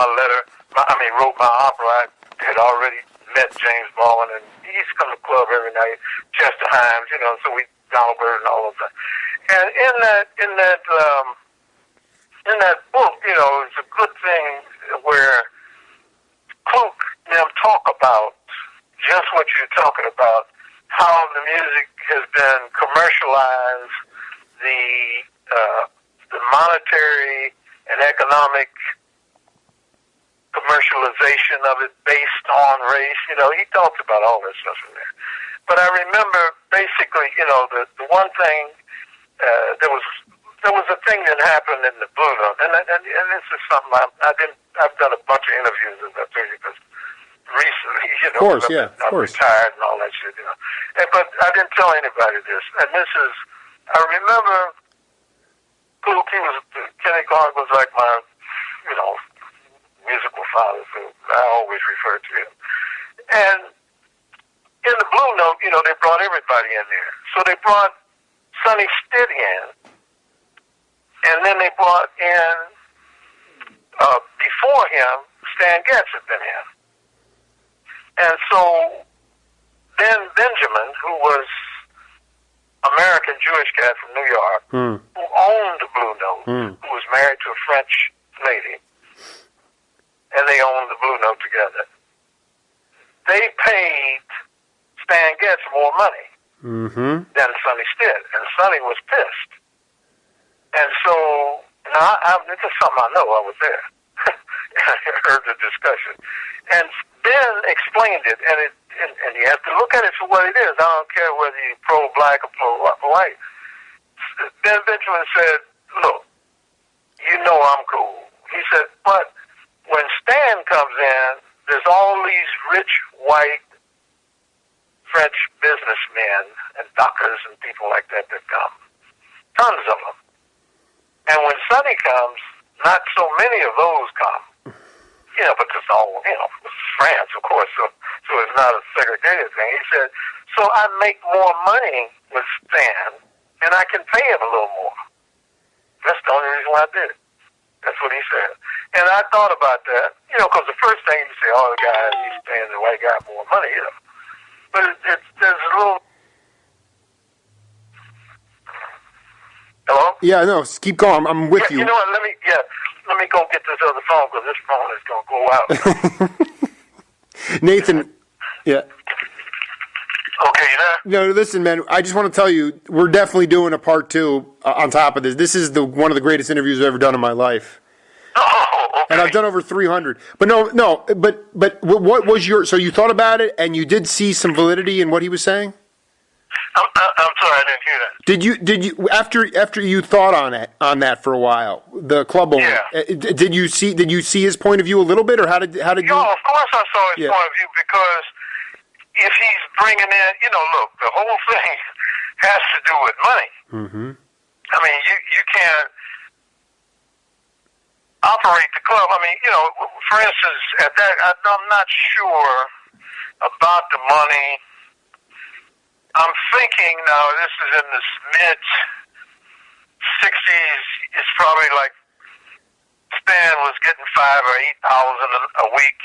wrote my opera, I had already met James Baldwin, and he used to come to the club every night. Chester Himes, you know, so Donald Byrd and all of that. And in that in that book, it's a good thing where Cook and them talk about just what you're talking about, how the music has been commercialized, the monetary and economic commercialization of it based on race. He talks about all this stuff in there. But I remember basically, the one thing, there was a thing that happened in the Blue Note, and this is something I've done a bunch of interviews with that too, because recently, of course, I'm retired and all that shit, but I didn't tell anybody this, and this is, I remember Kenny Clark was like my, musical father, so I always refer to him. And in the Blue Note, they brought everybody in there. So they brought Sonny Stitt in, and then they brought in, before him, Stan Getz had been in. And so then Benjamin, who was American Jewish cat from New York, who owned the Blue Note, who was married to a French lady, and they owned the Blue Note together. They paid Stan Getz more money than Sonny Stitt, and Sonny was pissed. And so, now this is something I know, I was there. I heard the discussion. And Ben explained it, and you have to look at it for what it is. I don't care whether you're pro-black or pro-white. Ben Benjamin said, look, I'm cool. He said, but when Stan comes in, there's all these rich white French businessmen and doctors and people like that come. Tons of them. And when Sonny comes, not so many of those come. But it's all, France, of course, so it's not a segregated thing. He said, so I make more money with Stan, and I can pay him a little more. That's the only reason why I did it. That's what he said. And I thought about that, because the first thing you say, the guy, he's paying the white guy more money, But there's a little... Hello? Yeah, no, keep going. I'm with you. You know what, let me go get this other phone, because this phone is going to go out. Nathan, yeah. Okay, you there? No, listen, man, I just want to tell you, we're definitely doing a part 2 on top of this. This is one of the greatest interviews I've ever done in my life. Oh, okay. And I've done over 300. But but what was so you thought about it, and you did see some validity in what he was saying? I'm sorry, I didn't hear that. Did you after you thought on that for a while, the club owner? Yeah. Did you see his point of view a little bit, or how did you? Of course I saw his point of view, because if he's bringing in, look, the whole thing has to do with money. Mm-hmm. I mean, you can't operate the club. I mean, for instance, at that, I'm not sure about the money. I'm thinking now, this is in the mid-60s, it's probably like Stan was getting $5,000 or $8,000 a week,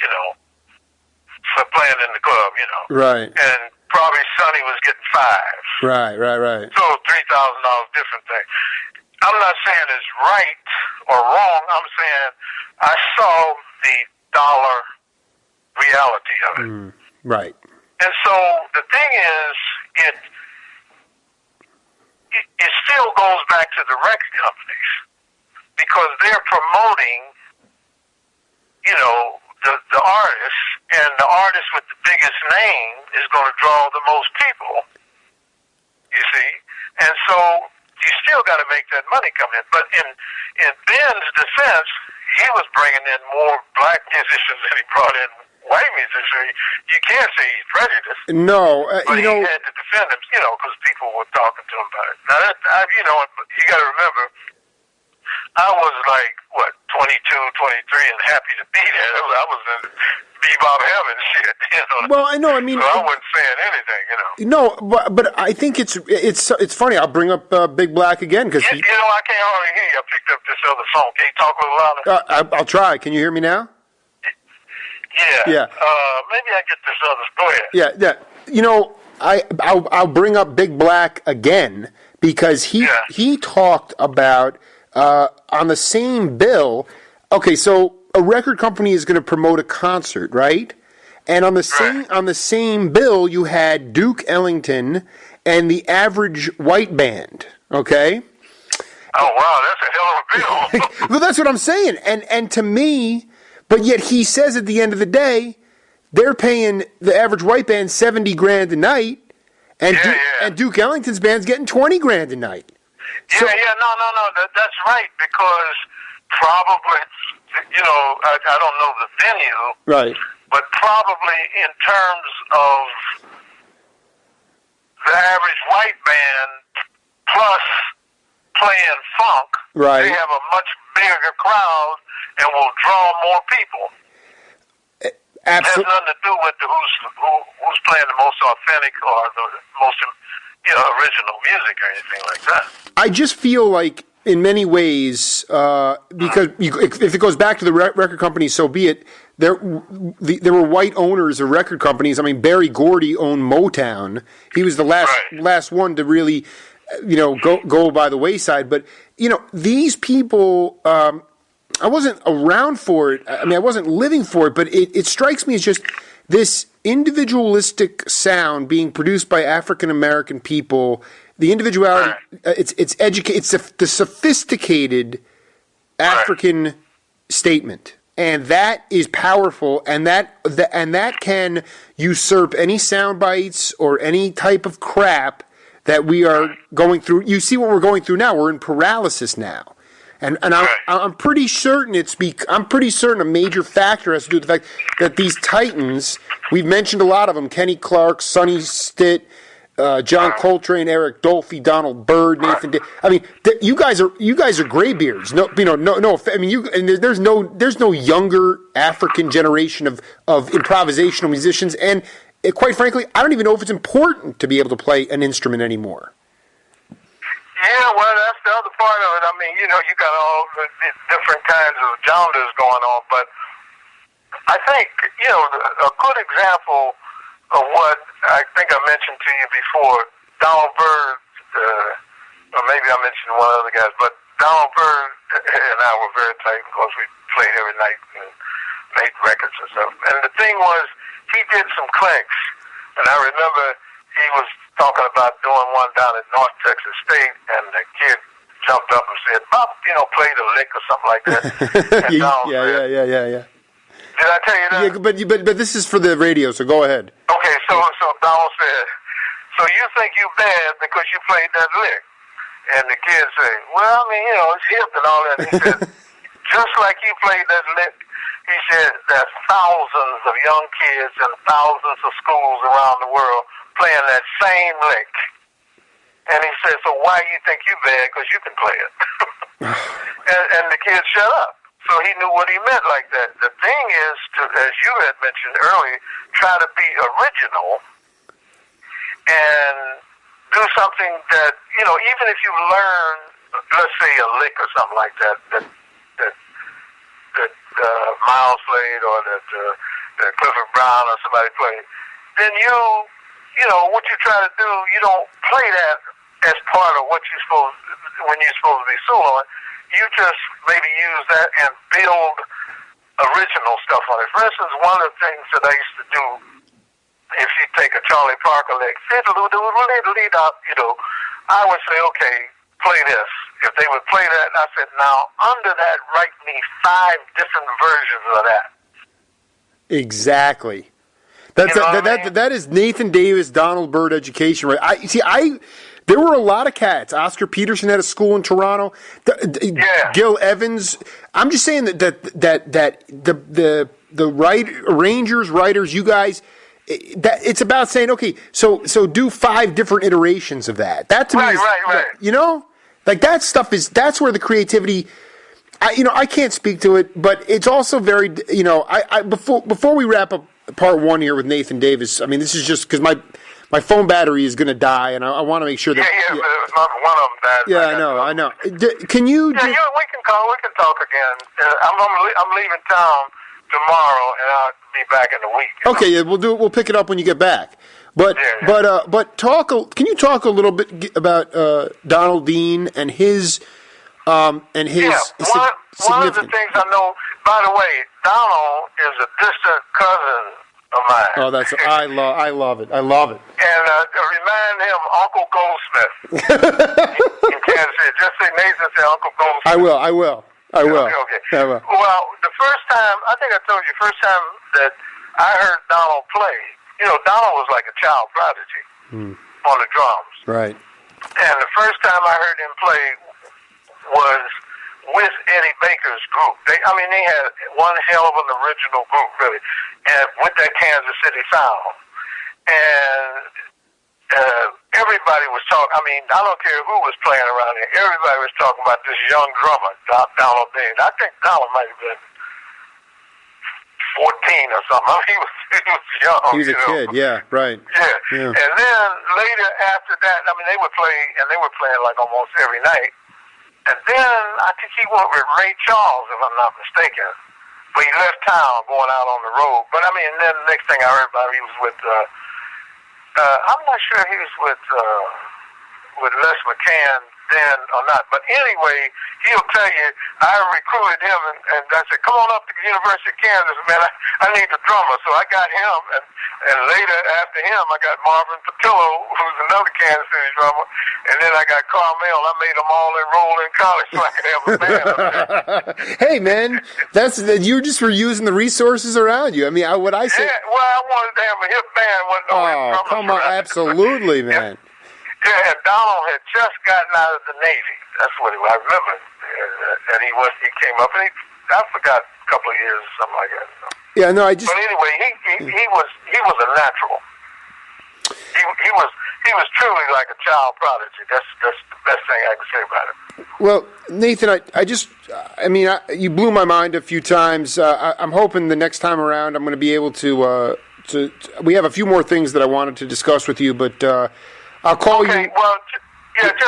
for playing in the club, Right. And probably Sonny was getting $5,000. Right. So $3,000, different thing. I'm not saying it's right or wrong. I'm saying I saw the dollar reality of it. Right. And so the thing is, it still goes back to the record companies, because they're promoting, the artist, and the artist with the biggest name is going to draw the most people, you see? And so you still got to make that money come in. But in Ben's defense, he was bringing in more black musicians than he brought in white musicians. You can't say he's prejudiced. No, but he had to defend him, because people were talking to him about it. Now, you got to remember, I was like, 22, 23, and happy to be there. I was in bebop heaven shit, Well, I know, I mean... So I wasn't saying anything, No, but I think it's funny. I'll bring up Big Black again, because... I can't hardly hear you. I picked up this other phone. Can you talk a little louder? I'll try. Can you hear me now? Yeah. Maybe I get this other... Go ahead. Yeah. I'll bring up Big Black again, because he talked about on the same bill. Okay, so a record company is going to promote a concert, right? And on the same bill, you had Duke Ellington and the Average White Band. Okay. Oh wow, that's a hell of a bill. Well, that's what I'm saying. And to me, but yet he says at the end of the day, they're paying the Average White Band $70,000 a night, and and Duke Ellington's band's getting $20,000 a night. No, that's right, because probably, I don't know the venue, right? But probably in terms of the Average White Band plus playing funk, right, they have a much bigger crowd and will draw more people. Absolutely. It has nothing to do with who's playing the most authentic or the most original music or anything like that. I just feel like, in many ways, because if it goes back to the record companies, so be it. There were white owners of record companies. I mean, Berry Gordy owned Motown. He was the last one to really, go by the wayside. But these people, I wasn't around for it. I mean, I wasn't living for it. But it strikes me as just this individualistic sound being produced by African American people. The individuality, it's the sophisticated African statement, and that is powerful, and that can usurp any sound bites or any type of crap that we are going through. You see what we're going through now. We're in paralysis now, and I'm pretty certain a major factor has to do with the fact that these titans, we've mentioned a lot of them: Kenny Clark, Sonny Stitt, John Coltrane, Eric Dolphy, Donald Byrd, Nathan. I mean, you guys are graybeards. No. I mean, and there's no younger African generation of improvisational musicians, and quite frankly, I don't even know if it's important to be able to play an instrument anymore. Yeah, well, that's the other part of it. I mean, you got all the different kinds of genres going on, but I think a good example of what I think I mentioned to you before, Donald Byrd, or maybe I mentioned one of the guys, but Donald Byrd and I were very tight because we played every night and made records and stuff. And the thing was, he did some clicks, and I remember he was talking about doing one down at North Texas State, and the kid jumped up and said, "Bob, play the lick," or something like that. Yeah. Did I tell you that? Yeah, but this is for the radio, so go ahead. Okay, so Donald said, "So you think you bad because you played that lick?" And the kid said, "Well, I mean, it's hip and all that." He said, "Just like you played that lick," he said, "there's thousands of young kids in thousands of schools around the world playing that same lick." And he said, "So why you think you bad? Because you can play it." and the kid shut up. So he knew what he meant like that. The thing is, as you had mentioned earlier, try to be original and do something that, even if you learn, let's say a lick or something like that Miles played or that Clifford Brown or somebody played, then what you try to do, you don't play that as part of what when you're supposed to be soloing. You just maybe use that and build original stuff on it. For instance, one of the things that I used to do, if you take a Charlie Parker lick, I would say, okay, play this. If they would play that, I said, now, under that, write me 5 different versions of that. Exactly. That is Nathan Davis, Donald Byrd education. Right? There were a lot of cats. Oscar Peterson had a school in Toronto. Gil Evans. I'm just saying that the arrangers, writers, you guys, that it's about saying, okay, so do 5 different iterations of that. That to me is right. Like that stuff that's where the creativity. I can't speak to it, but it's also very. Before we wrap up part 1 here with Nathan Davis. I mean, this is just because my phone battery is going to die, and I want to make sure that. Yeah, one of them died. Yeah, I know. Can you? Yeah, we can call. We can talk again. I'm leaving town tomorrow, and I'll be back in a week. Okay, yeah, we'll do it. We'll pick it up when you get back. But but talk. Can you talk a little bit about Donald Dean and his And his one of the things I know. By the way, Donald is a distant cousin of mine. Oh, I love it. And remind him Uncle Goldsmith in Kansas City. Just say Nathan say Uncle Goldsmith. I will. Okay. I will. Well, the first time, I think I told you, first time that I heard Donald play, Donald was like a child prodigy on the drums. Right. And the first time I heard him play was with Eddie Baker's group. They had one hell of an original group, really, and with that Kansas City sound. And everybody was talking. I don't care who was playing around here. Everybody was talking about this young drummer, Donald Dean. I think Donald might have been 14 or something. He was young. He was a kid, yeah, right. Yeah. And then later after that, they would play, and they were playing like almost every night. And then I think he went with Ray Charles, if I'm not mistaken. But he left town going out on the road. But then the next thing I heard about, he was with, I'm not sure he was with Les McCann then or not. But anyway, he'll tell you, I recruited him and I said, come on up to the University of Kansas, man. I need a drummer. So I got him. And later after him, I got Marvin Patillo, who's another Kansas City drummer. And then I got Carmel. I made them all enroll in college so I could have a band up there. Hey, man, you just were using the resources around you. What I say. Yeah, well, I wanted to have a hip band. Come on, absolutely, man. Yeah, and Donald had just gotten out of the Navy. That's what I remember. And he came up, and I forgot a couple of years or something like that. Yeah, no, But anyway, he was a natural. He was truly like a child prodigy. That's the best thing I can say about it. Well, Nathan, you blew my mind a few times. I'm hoping the next time around I'm going to be able to. We have a few more things that I wanted to discuss with you, but I'll call you. Okay, well, just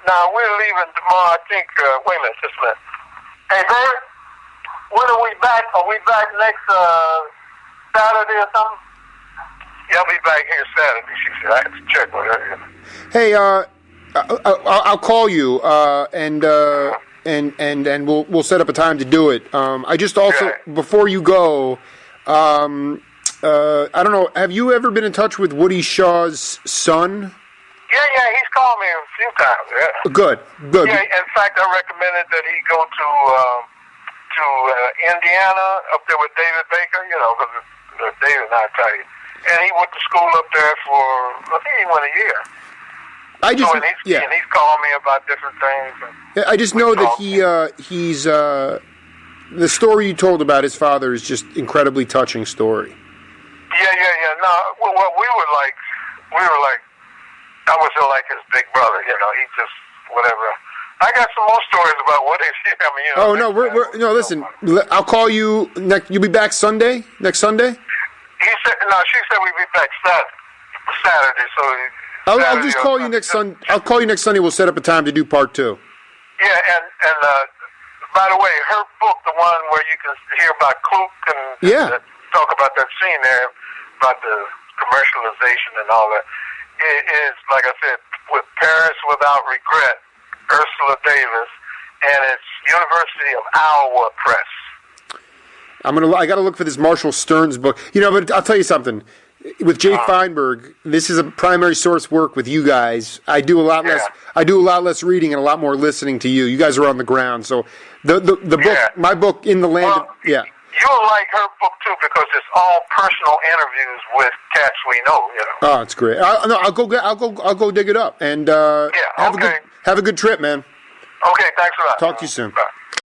now we're leaving tomorrow. I think. Wait a minute, just a minute. Hey, Bert, when are we back? Are we back next Saturday or something? Yeah, I'll be back here Saturday. She said I have to check with her. Hey, I'll call you, and we'll set up a time to do it. I just also before you go, I don't know. Have you ever been in touch with Woody Shaw's son? Yeah, he's called me a few times. Yeah. Good. Yeah, in fact, I recommended that he go to Indiana up there with David Baker. Because David and I tell you, and he went to school up there for I think he went a year. And he's called me about different things. I just know that he's the story you told about his father is just incredibly touching story. Yeah. No, well, we were like, I was like his big brother. He just whatever. I got some more stories about what he. Listen. I'll call you next. You'll be back Sunday. Next Sunday. She said we'd be back Saturday. So. I'll just call you next Sunday. I'll call you next Sunday. We'll set up a time to do part 2. Yeah, and by the way, her book, the one where you can hear about Kluk and talk about that scene there, about the commercialization and all that, it is, like I said, with Paris Without Regret, Ursula Davis, and it's University of Iowa Press. I got to look for this Marshall Stearns book. But I'll tell you something. With Jake Feinberg, this is a primary source work with you guys. I do a lot less. I do a lot less reading and a lot more listening to you. You guys are on the ground, so the book, my book, In the Land. You'll like her book too because it's all personal interviews with cats we know. Oh, it's great. I'll go dig it up and have a good trip, man. Okay, thanks a lot. Talk to you soon. Bye.